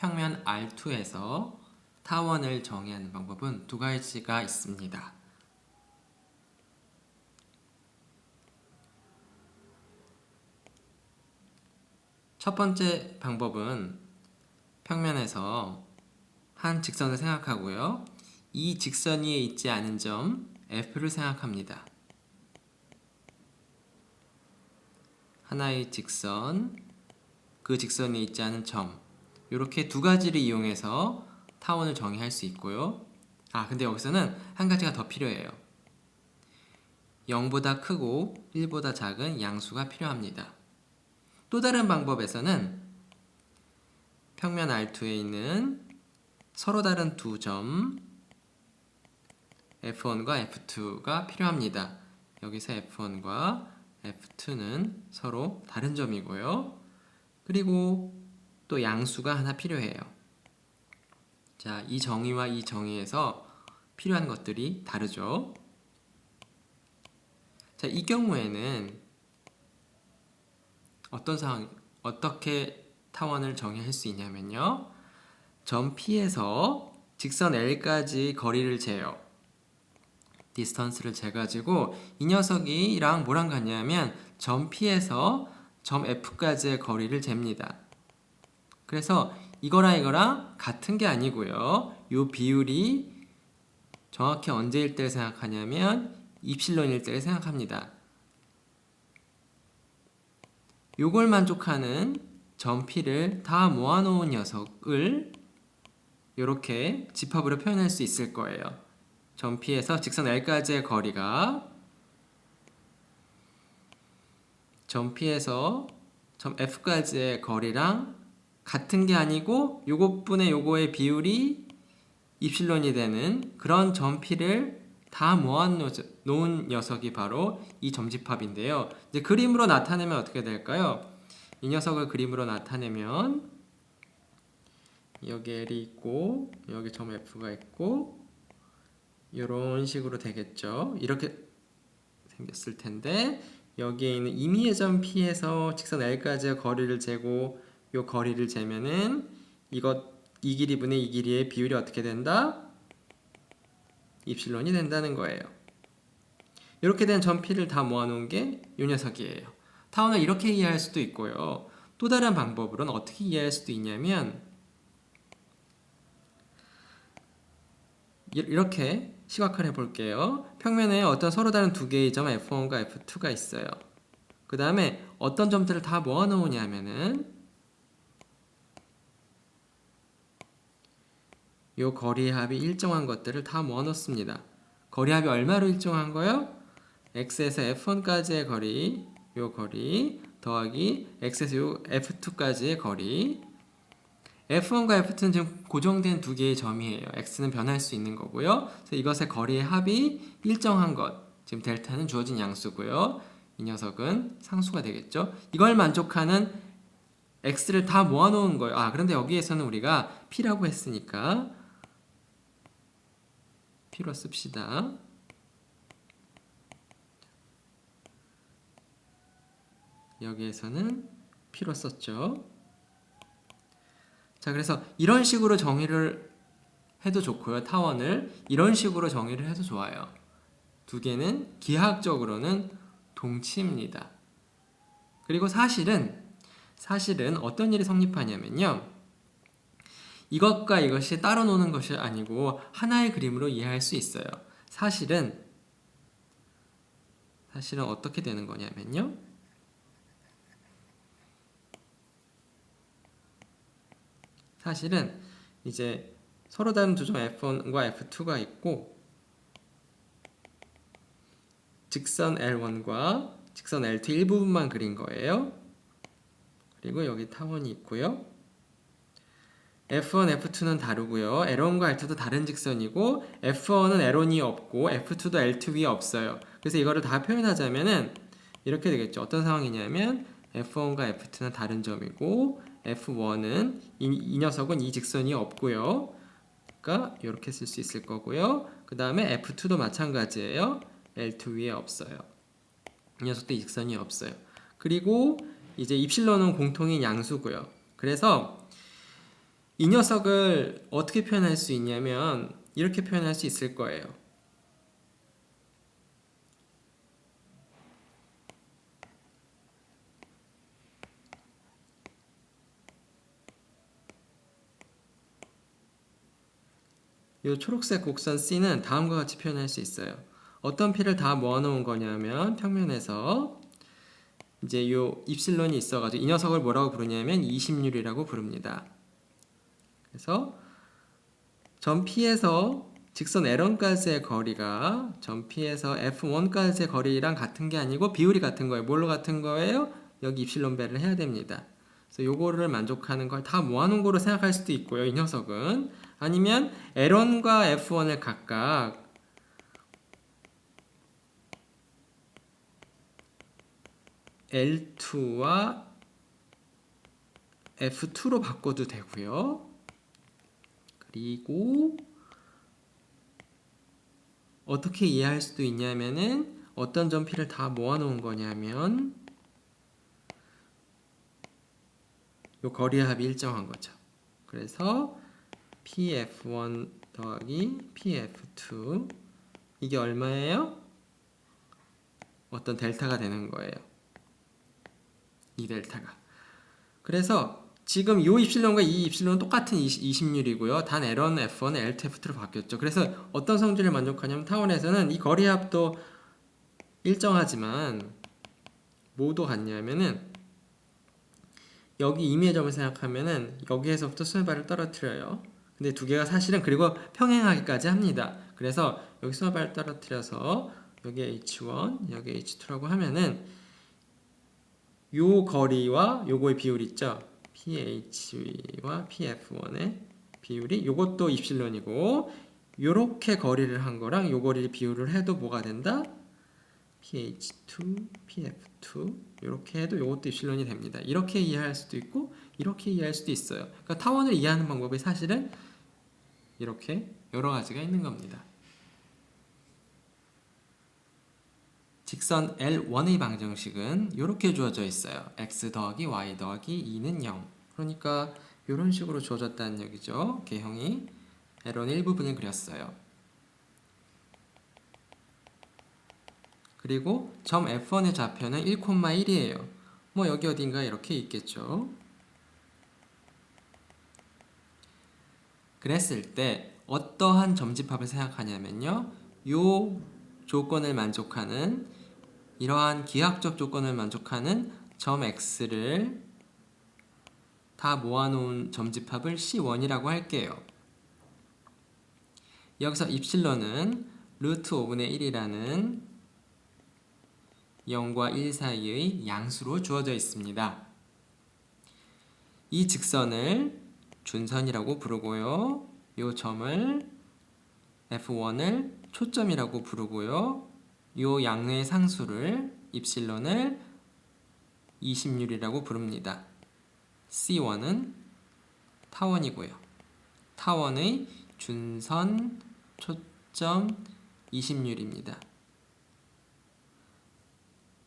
평면 R2에서 타원을 정의하는 방법은 두 가지가 있습니다. 첫 번째 방법은 평면에서 한 직선을 생각하고요. 이 직선 위에 있지 않은 점 F를 생각합니다. 하나의 직선, 그 직선 위에 있지 않은 점, 이렇게 두 가지를 이용해서 타원을 정의할 수 있고요. 근데 여기서는 한 가지가 더 필요해요. 0보다 크고 1보다 작은 양수가 필요합니다. 또 다른 방법에서는 평면 R2에 있는 서로 다른 두 점 F1과 F2가 필요합니다. 여기서 F1과 F2는 서로 다른 점이고요. 그리고 또 양수가 하나 필요해요. 자, 이 정의와 이 정의에서 필요한 것들이 다르죠. 자, 이 경우에는 어떻게 타원을 정의할 수 있냐면요. 점 P에서 직선 L까지 거리를 재요. 디스턴스를 재가지고 이 녀석이랑 뭐랑 같냐면 점 P에서 점 F까지의 거리를 잽니다. 그래서 이거랑 같은 게 아니고요. 이 비율이 정확히 언제일 때를 생각하냐면 입실론일 때를 생각합니다. 요걸 만족하는 점 P를 다 모아놓은 녀석을 이렇게 집합으로 표현할 수 있을 거예요. 점 P에서 직선 L까지의 거리가 점 P에서 점 F까지의 거리랑 같은 게 아니고 요것분의 요거의 비율이 입실론이 되는 그런 점 P를 다 모아놓은 녀석이 바로 이 점집합인데요. 이제 그림으로 나타내면 어떻게 될까요? 이 녀석을 그림으로 나타내면 여기 L이 있고 여기 점 F가 있고 이런 식으로 되겠죠. 이렇게 생겼을 텐데 여기에 있는 임의의 점 P에서 직선 L까지의 거리를 재고 이 거리를 재면은 이 길이분의 이 길이의 비율이 어떻게 된다? 입실론이 된다는 거예요. 이렇게 된 점 P를 다 모아놓은 게 이 녀석이에요. 타원을 이렇게 이해할 수도 있고요. 또 다른 방법으로는 어떻게 이해할 수도 있냐면 이렇게 시각화를 해볼게요. 평면에 어떤 서로 다른 두 개의 점 F1과 F2가 있어요. 그 다음에 어떤 점들을 다 모아놓으냐면은 이 거리의 합이 일정한 것들을 다 모아놓습니다. 거리 합이 얼마로 일정한 거요? x에서 f1까지의 거리, 요 거리 더하기 x에서 요 f2까지의 거리. f1과 f2는 지금 고정된 두 개의 점이에요. x는 변할 수 있는 거고요. 그래서 이것의 거리의 합이 일정한 것, 지금 델타는 주어진 양수고요. 이 녀석은 상수가 되겠죠. 이걸 만족하는 x를 다 모아놓은 거예요. 그런데 여기에서는 우리가 p라고 했으니까 p로 씁시다. 여기에서는 p로 썼죠. 자, 그래서 이런 식으로 정의를 해도 좋고요. 타원을 이런 식으로 정의를 해도 좋아요. 두 개는 기하학적으로는 동치입니다. 그리고 사실은 어떤 일이 성립하냐면요. 이것과 이것이 따로 노는 것이 아니고 하나의 그림으로 이해할 수 있어요. 사실은 어떻게 되는 거냐면요. 사실은 이제 서로 다른 두 점 F1과 F2가 있고 직선 L1과 직선 L2 일부분만 그린 거예요. 그리고 여기 타원이 있고요. F1, F2는 다르고요. L1과 L2도 다른 직선이고 F1은 L1이 없고 F2도 L2 위에 없어요. 그래서 이거를 다 표현하자면은 이렇게 되겠죠. 어떤 상황이냐면 F1과 F2는 다른 점이고 F1은 이 녀석은 이 직선이 없고요. 그러니까 이렇게 쓸 수 있을 거고요. 그 다음에 F2도 마찬가지예요. L2 위에 없어요. 이 녀석도 이 직선이 없어요. 그리고 이제 입실론은 공통인 양수고요. 그래서 이 녀석을 어떻게 표현할 수 있냐면 이렇게 표현할 수 있을 거예요. 이 초록색 곡선 C는 다음과 같이 표현할 수 있어요. 어떤 P를 다 모아놓은 거냐면 평면에서 이제 요 입실론이 있어가지고 이 녀석을 뭐라고 부르냐면 이심률이라고 부릅니다. 그래서 점 P에서 직선 L1까지의 거리가 점 P에서 F1까지의 거리랑 같은 게 아니고 비율이 같은 거예요. 뭘로 같은 거예요? 여기 입실론 배를 해야 됩니다. 그래서 요거를 만족하는 걸 다 모아놓은 거로 생각할 수도 있고요. 이 녀석은 아니면 L1과 F1을 각각 L2와 F2로 바꿔도 되고요. 그리고 어떻게 이해할 수도 있냐면은 어떤 점 P를 다 모아놓은 거냐면 요 거리의 합이 일정한 거죠. 그래서 PF1 더하기 PF2 이게 얼마예요? 어떤 델타가 되는 거예요. 이 델타가. 그래서 지금 요 입실론과 이 입실론은 똑같은 20률이고요. 단 L1, F1, L2, F2로 바뀌었죠. 그래서 어떤 성질을 만족하냐면 타원에서는 이 거리 합도 일정하지만 뭐도 같냐면은 여기 임의의 점을 생각하면은 여기에서부터 수면발을 떨어뜨려요. 근데 두 개가 사실은 그리고 평행하기까지 합니다. 그래서 여기 수면발을 떨어뜨려서 여기 H1, 여기 H2라고 하면은 요 거리와 요거의 비율 있죠? PH와 PF1의 비율이 요것도 입실론이고 요렇게 거리를 한 거랑 요 거리를 비율을 해도 뭐가 된다? PH2, PF2 이렇게 해도 이것도 입실론이 됩니다. 이렇게 이해할 수도 있고 이렇게 이해할 수도 있어요. 그러니까 타원을 이해하는 방법이 사실은 이렇게 여러 가지가 있는 겁니다. 직선 L1의 방정식은 이렇게 주어져 있어요. x 더하기 y 더하기 2는 0. 그러니까 이런 식으로 주어졌다는 얘기죠. 개형이 L1 일부분을 그렸어요. 그리고 점 F1의 좌표는 1,1이에요. 뭐 여기 어딘가 이렇게 있겠죠. 그랬을 때 어떠한 점집합을 생각하냐면요. 요 조건을 만족하는 이러한 기하학적 조건을 만족하는 점 X를 다 모아놓은 점집합을 C1이라고 할게요. 여기서 입실론은 루트 5분의 1이라는 0과 1 사이의 양수로 주어져 있습니다. 이 직선을 준선이라고 부르고요. 이 점을 F1을 초점이라고 부르고요. 이 양의 상수를 입실론을 이심률이라고 부릅니다. C1은 타원이고요. 타원의 준선, 초점, 이심률입니다.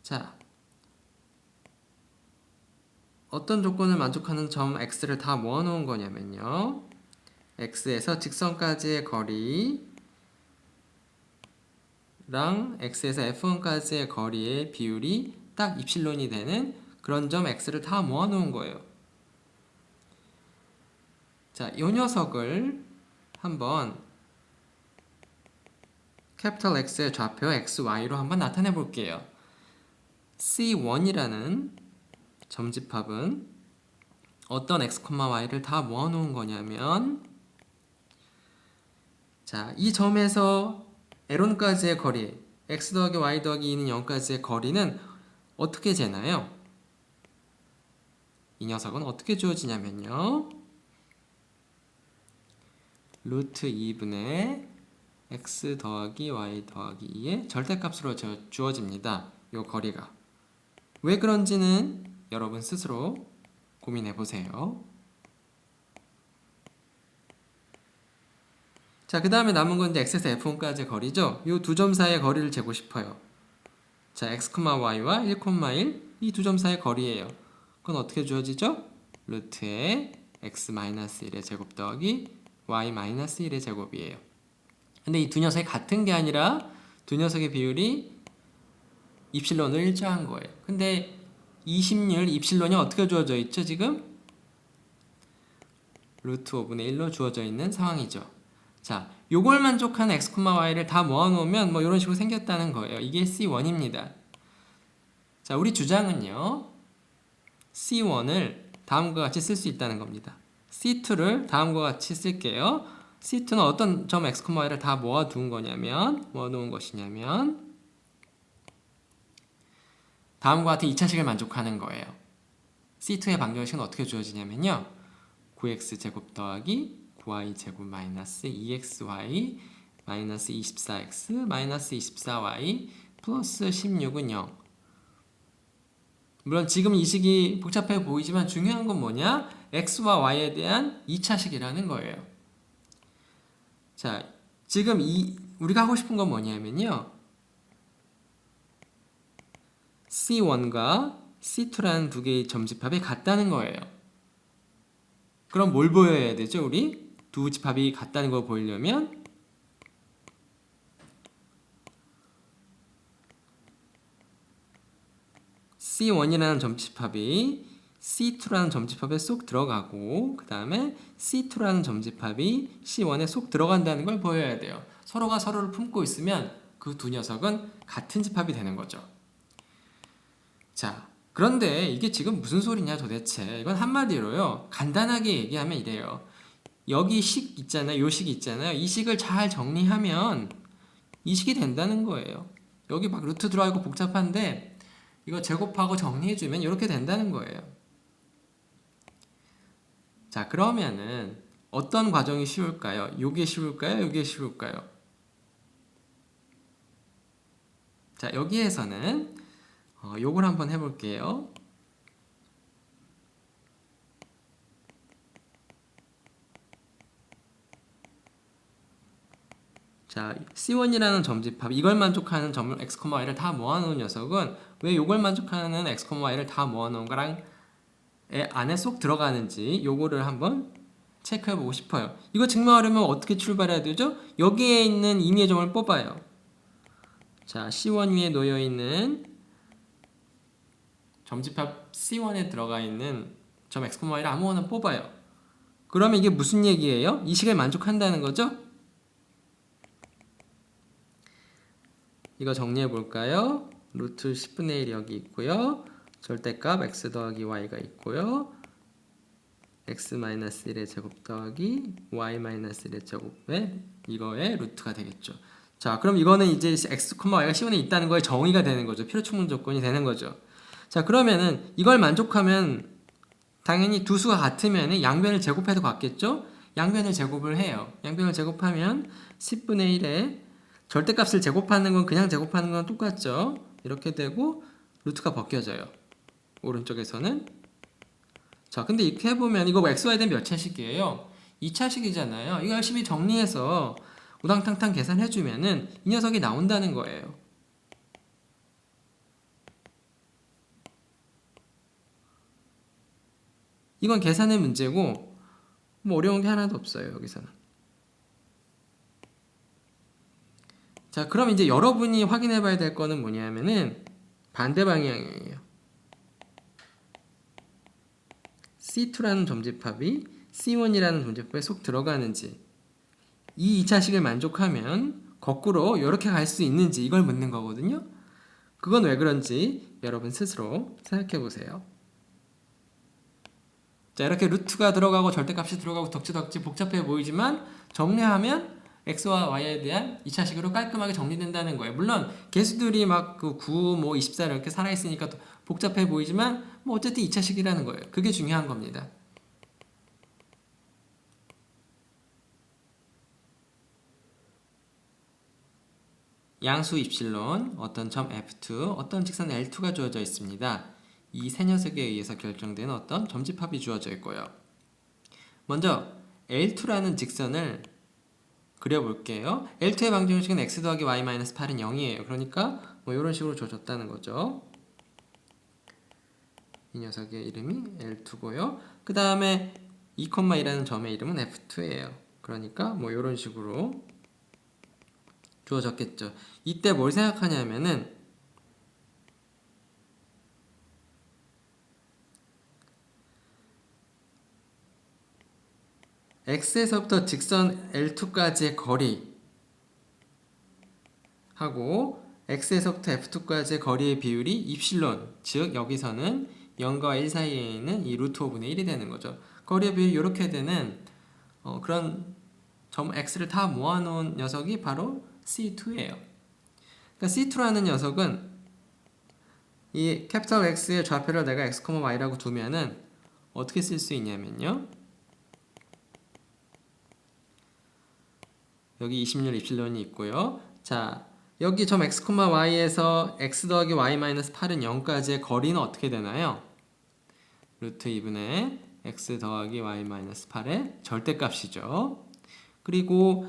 자, 어떤 조건을 만족하는 점 X를 다 모아놓은 거냐면요. X에서 직선까지의 거리랑 X에서 F1까지의 거리의 비율이 딱 입실론이 되는 그런 점 X를 다 모아놓은 거예요. 자, 이 녀석을 한번 캐피탈 X의 좌표 XY로 한번 나타내 볼게요. C1이라는 점집합은 어떤 x, y를 다 모아놓은 거냐면 자, 이 점에서 L1까지의 거리 x 더하기 y 더하기 2는 0까지의 거리는 어떻게 재나요? 이 녀석은 어떻게 주어지냐면요. 루트 2분의 x 더하기 y 더하기 2의 절대값으로 주어집니다. 이 거리가. 왜 그런지는 여러분 스스로 고민해 보세요. 자, 그 다음에 남은 건 이제 x에서 f1까지의 거리죠. 이 두 점 사이의 거리를 재고 싶어요. 자, x, y와 1, 1, 이 두 점 사이의 거리예요. 그건 어떻게 주어지죠? 루트에 x-1의 제곱 더하기 y-1의 제곱이에요. 근데 이 두 녀석이 같은 게 아니라 두 녀석의 비율이 입실론으로 일정한 거예요. 근데 20률 입실론이 어떻게 주어져 있죠, 지금? 루트 5분의 1로 주어져 있는 상황이죠. 자, 요걸 만족하는 x, y를 다 모아놓으면 뭐 이런 식으로 생겼다는 거예요. 이게 C1입니다. 자, 우리 주장은요. C1을 다음과 같이 쓸 수 있다는 겁니다. C2를 다음과 같이 쓸게요. C2는 어떤 점 x, y를 다 모아놓은 것이냐면 다음과 같은 2차식을 만족하는 거예요. C2의 방정식은 어떻게 주어지냐면요. 9x 제곱 더하기 9y 제곱 마이너스 2xy 마이너스 24x 마이너스 24y 플러스 16은 0. 물론 지금 이 식이 복잡해 보이지만 중요한 건 뭐냐? x와 y에 대한 2차식이라는 거예요. 자, 지금 우리가 하고 싶은 건 뭐냐면요. C1과 C2라는 두 개의 점집합이 같다는 거예요. 그럼 뭘 보여야 되죠, 우리? 두 집합이 같다는 걸 보이려면 C1이라는 점집합이 C2라는 점집합에 쏙 들어가고 그 다음에 C2라는 점집합이 C1에 쏙 들어간다는 걸 보여야 돼요. 서로가 서로를 품고 있으면 그 두 녀석은 같은 집합이 되는 거죠. 자, 그런데 이게 지금 무슨 소리냐 도대체. 이건 한마디로요. 간단하게 얘기하면 이래요. 여기 식 있잖아요. 요 식 있잖아요. 이 식을 잘 정리하면 이 식이 된다는 거예요. 여기 막 루트 들어가 있고 복잡한데 이거 제곱하고 정리해주면 이렇게 된다는 거예요. 자, 그러면은 어떤 과정이 쉬울까요? 요게 쉬울까요? 요게 쉬울까요? 자, 여기에서는 요걸 한번 해볼게요. 자, C1이라는 점집합, 이걸 만족하는 점 x, y를 다 모아놓은 녀석은 왜 이걸 만족하는 x, y를 다 모아놓은 거랑 안에 쏙 들어가는지 요거를 한번 체크해보고 싶어요. 이거 증명하려면 어떻게 출발해야 되죠? 여기에 있는 임의의 점을 뽑아요. 자, C1 위에 놓여있는 점집합 C1에 들어가 있는 점 x, y를 아무거나 뽑아요. 그러면 이게 무슨 얘기예요? 이 식을 만족한다는 거죠? 이거 정리해 볼까요? 루트 10분의 1이 여기 있고요. 절대값 x 더하기 y가 있고요. x-1의 제곱 더하기 y-1의 제곱에 이거의 루트가 되겠죠. 자, 그럼 이거는 이제 x, y가 C1에 있다는 거에 정의가 되는 거죠. 필요충분 조건이 되는 거죠. 자, 그러면은 이걸 만족하면 당연히 두 수가 같으면 양변을 제곱해도 같겠죠? 양변을 제곱을 해요. 양변을 제곱하면 10분의 1에 절대값을 제곱하는 건 그냥 제곱하는 건 똑같죠? 이렇게 되고 루트가 벗겨져요. 오른쪽에서는. 자, 근데 이렇게 해보면 이거 xy에 대한 몇 차식이에요? 2차식이잖아요. 이거 열심히 정리해서 우당탕탕 계산해주면은 이 녀석이 나온다는 거예요. 이건 계산의 문제고 뭐 어려운 게 하나도 없어요. 여기서는. 자, 그럼 이제 여러분이 확인해 봐야 될 거는 뭐냐면은 반대 방향이에요. C2라는 점집합이 C1이라는 점집합에 속 들어가는지 이 2차식을 만족하면 거꾸로 이렇게 갈 수 있는지 이걸 묻는 거거든요. 그건 왜 그런지 여러분 스스로 생각해 보세요. 자, 이렇게 루트가 들어가고 절대값이 들어가고 덕지덕지 복잡해 보이지만 정리하면 x와 y에 대한 2차식으로 깔끔하게 정리된다는 거예요. 물론 개수들이 막 그 9, 뭐 24 이렇게 살아있으니까 복잡해 보이지만 뭐 어쨌든 2차식이라는 거예요. 그게 중요한 겁니다. 양수 입실론, 어떤 점 F2, 어떤 직선 L2가 주어져 있습니다. 이 세 녀석에 의해서 결정되는 어떤 점집합이 주어져 있고요. 먼저 L2라는 직선을 그려볼게요. L2의 방정식은 x 더하기 y-8은 0이에요. 그러니까 뭐 이런 식으로 줘줬다는 거죠. 이 녀석의 이름이 L2고요. 그 다음에 2,2라는 점의 이름은 F2예요. 그러니까 뭐 이런 식으로 주어졌겠죠. 이때 뭘 생각하냐면은 x에서부터 직선 L2까지의 거리 하고 x에서부터 F2까지의 거리의 비율이 입실론, 즉 여기서는 0과 1 사이에 있는 이 루트 5분의 1이 되는 거죠. 거리의 비율이 이렇게 되는 그런 점 x를 다 모아놓은 녀석이 바로 C2예요. 그러니까 C2라는 녀석은 이 캐피탈 X의 좌표를 내가 x, y라고 두면은 어떻게 쓸 수 있냐면요. 여기 26 입실론이 있고요. 자, 여기 점 x, y에서 x 더하기 y 마이너스 8은 0까지의 거리는 어떻게 되나요? 루트 2분의 x 더하기 y 마이너스 8의 절대값이죠. 그리고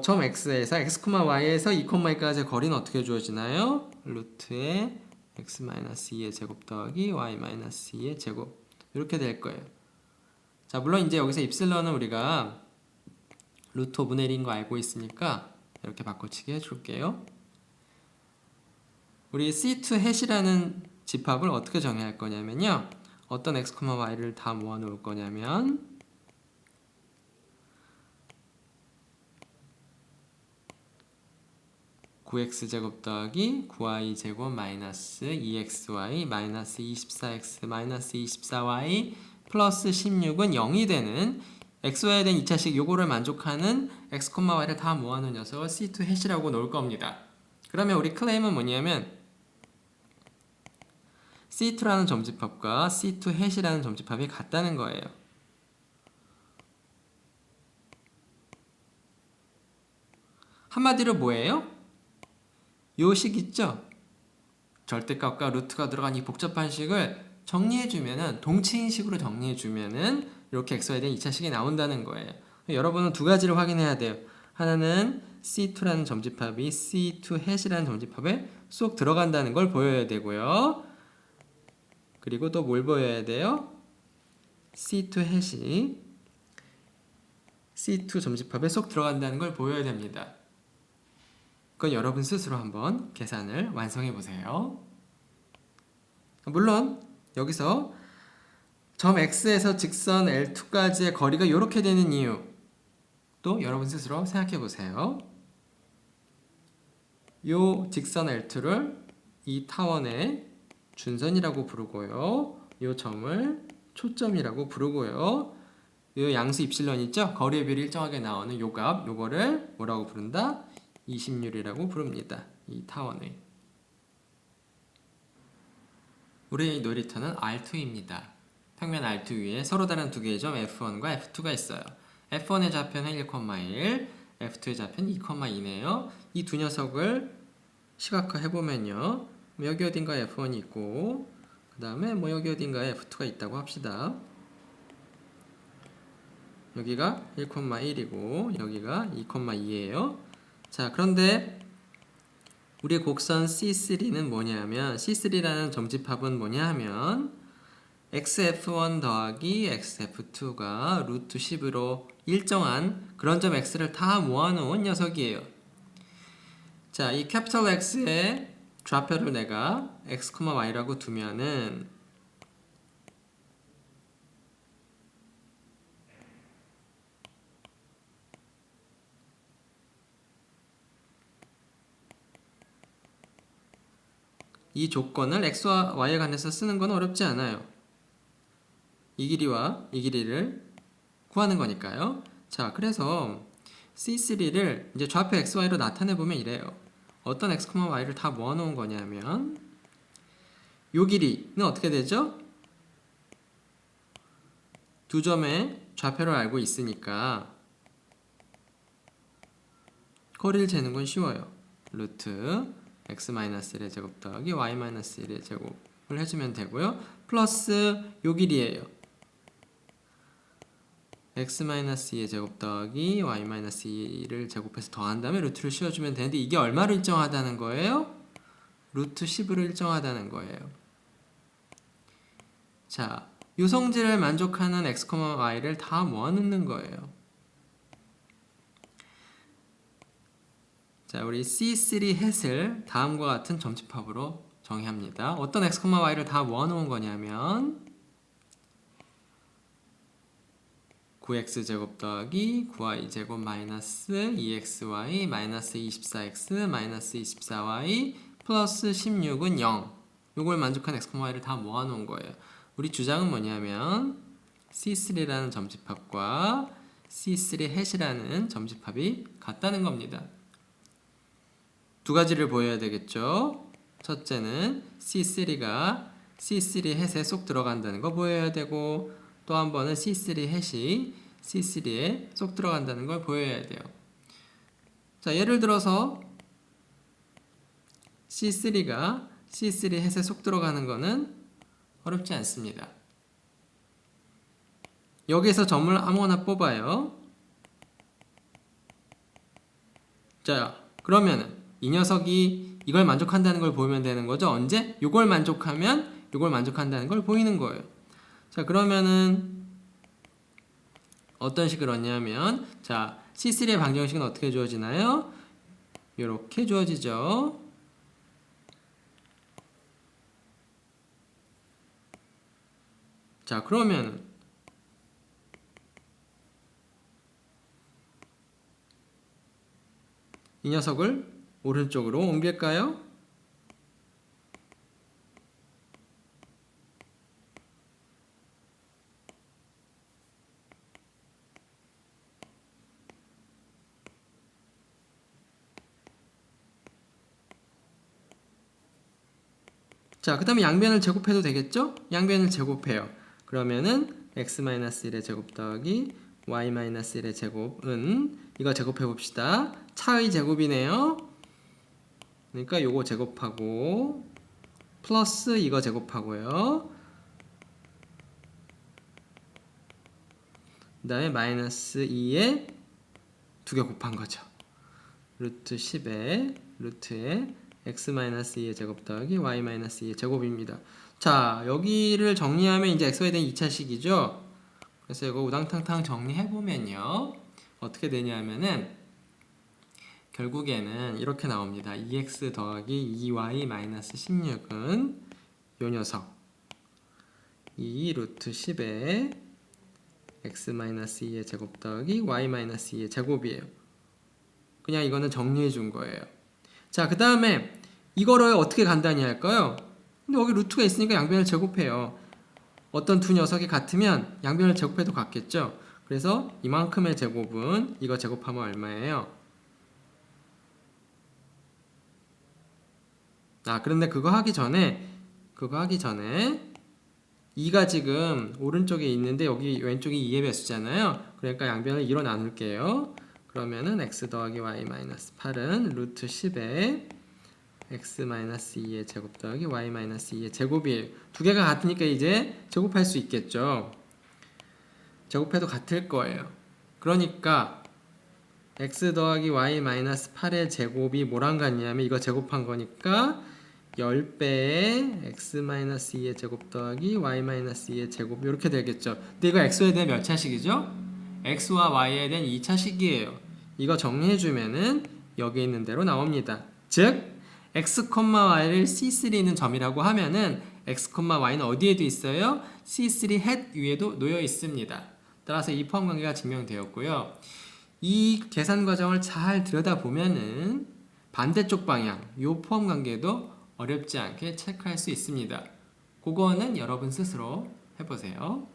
점 x에서 x, y에서 2, 2까지의 거리는 어떻게 주어지나요? 루트의 x 마이너스 2의 제곱 더하기 y 마이너스 2의 제곱 이렇게 될 거예요. 자, 물론 이제 여기서 입실론은 우리가 루트 5분의 1인 거 알고 있으니까 이렇게 바꿔치기 해줄게요. 우리 C2 해시라는 집합을 어떻게 정해야 할 거냐면요. 어떤 x, y를 다 모아 놓을 거냐면 9x제곱 더하기 9y제곱 마이너스 2xy 마이너스 24x 마이너스 24y 플러스 16은 0이 되는 xy에 대한 2차식 요거를 만족하는 x, y를 다 모아놓은 녀석을 C2 해시라고 놓을 겁니다. 그러면 우리 클레임은 뭐냐면 C2라는 점집합과 C2 해시라는 점집합이 같다는 거예요. 한마디로 뭐예요? 요 식 있죠? 절대값과 루트가 들어간 이 복잡한 식을 정리해주면은 동치인식으로 정리해주면은 이렇게 xy에 대한 2차식이 나온다는 거예요. 여러분은 두 가지를 확인해야 돼요. 하나는 C2라는 점집합이 C2 해시라는 점집합에 쏙 들어간다는 걸 보여야 되고요. 그리고 또 뭘 보여야 돼요? C2 해시 C2 점집합에 쏙 들어간다는 걸 보여야 됩니다. 그건 여러분 스스로 한번 계산을 완성해 보세요. 물론 여기서 점 X에서 직선 L2까지의 거리가 이렇게 되는 이유 또 여러분 스스로 생각해 보세요. 요 직선 L2를 이 타원의 준선이라고 부르고요. 요 점을 초점이라고 부르고요. 요 양수 입실론 있죠? 거리의 비율이 일정하게 나오는 요 값, 요거를 뭐라고 부른다? 26이라고 부릅니다. 이 타원을. 우리의 놀이터는 R2입니다. 평면 R2 위에 서로 다른 두 개의 점 F1과 F2가 있어요. F1의 좌표는 1,1, F2의 좌표는 2,2네요. 이 두 녀석을 시각화 해보면요. 여기 어딘가에 F1이 있고 그 다음에 뭐 여기 어딘가에 F2가 있다고 합시다. 여기가 1,1이고 여기가 2,2예요. 자, 그런데 우리의 곡선 C3는 뭐냐면 C3라는 점집합은 뭐냐 하면 XF1 더하기 XF2가 루트 10으로 일정한 그런 점 X를 다 모아놓은 녀석이에요. 자, 이 캐피탈 X의 좌표를 내가 X, Y라고 두면은 이 조건을 x와 y에 관해서 쓰는 건 어렵지 않아요. 이 길이와 이 길이를 구하는 거니까요. 자, 그래서 C3를 이제 좌표 x, y로 나타내 보면 이래요. 어떤 x, y를 다 모아놓은 거냐면 요 길이는 어떻게 되죠? 두 점의 좌표를 알고 있으니까 거리를 재는 건 쉬워요. 루트 x-1의 제곱 더하기 y-1의 제곱을 해주면 되고요. 플러스 요 길이에요. x-2의 제곱 더하기 y-2를 제곱해서 더한 다음에 루트를 씌워주면 되는데 이게 얼마로 일정하다는 거예요? 루트 10으로 일정하다는 거예요. 자, 유성질을 만족하는 x, y를 다 모아놓는 거예요. 자, 우리 C3 햇을 다음과 같은 점집합으로 정의합니다. 어떤 x, y를 다 모아놓은 거냐면 9x제곱 더하기 9y제곱 마이너스 2xy 마이너스 24x 마이너스 24y 플러스 16은 0. 요걸 만족한 x, y를 다 모아놓은 거예요. 우리 주장은 뭐냐면 C3라는 점집합과 C3 햇이라는 점집합이 같다는 겁니다. 두 가지를 보여야 되겠죠. 첫째는 C3가 C3 햇에 쏙 들어간다는 거 보여야 되고, 또 한 번은 C3 햇이 C3에 쏙 들어간다는 걸 보여야 돼요. 자, 예를 들어서 C3가 C3 햇에 쏙 들어가는 거는 어렵지 않습니다. 여기에서 점을 아무거나 뽑아요. 자, 그러면은 이 녀석이 이걸 만족한다는 걸 보이면 되는 거죠. 언제? 요걸 만족하면 요걸 만족한다는 걸 보이는 거예요. 자, 그러면은 어떤 식으로 하냐면, 자, C3의 방정식은 어떻게 주어지나요? 이렇게 주어지죠. 자, 그러면 이 녀석을 오른쪽으로 옮길까요? 자, 그 다음에 양변을 제곱해도 되겠죠? 양변을 제곱해요. 그러면은 x-1의 제곱 더하기 y-1의 제곱은 이거 제곱해 봅시다. 차의 제곱이네요. 그러니까 요거 제곱하고 플러스 이거 제곱하고요. 그 다음에 마이너스 2에 두 개 곱한 거죠. 루트 10에 루트에 x-2의 제곱 더하기 y-2의 제곱입니다. 자, 여기를 정리하면 이제 x에 대한 2차식이죠. 그래서 이거 우당탕탕 정리해보면요. 어떻게 되냐면은 결국에는 이렇게 나옵니다. 2x 더하기 2y-16은 요 녀석 2 루트 10에 x-2의 제곱 더하기 y-2의 제곱이에요. 그냥 이거는 정리해 준 거예요. 자, 그 다음에 이거를 어떻게 간단히 할까요? 근데 여기 루트가 있으니까 양변을 제곱해요. 어떤 두 녀석이 같으면 양변을 제곱해도 같겠죠? 그래서 이만큼의 제곱은 이거 제곱하면 얼마예요? 아, 그런데 그거 하기 전에 2가 지금 오른쪽에 있는데 여기 왼쪽이 2의 배수잖아요. 그러니까 양변을 2로 나눌게요. 그러면은 x 더하기 y-8은 루트 10에 x-2의 제곱 더하기 y-2의 제곱이에요. 두 개가 같으니까 이제 제곱할 수 있겠죠. 제곱해도 같을 거예요. 그러니까 x 더하기 y-8의 제곱이 뭐랑 같냐면 이거 제곱한 거니까 10배의 x-2의 제곱 더하기 y-2의 제곱 이렇게 되겠죠. 근데 이거 x에 대한 몇 차식이죠? x와 y에 대한 2차식이에요. 이거 정리해주면은 여기 있는 대로 나옵니다. 즉 x, y를 C3 있는 점이라고 하면은 x, y는 어디에도 있어요? C3 햇 위에도 놓여 있습니다. 따라서 이 포함 관계가 증명되었고요. 이 계산 과정을 잘 들여다보면은 반대쪽 방향, 이 포함 관계도 어렵지 않게 체크할 수 있습니다. 그거는 여러분 스스로 해보세요.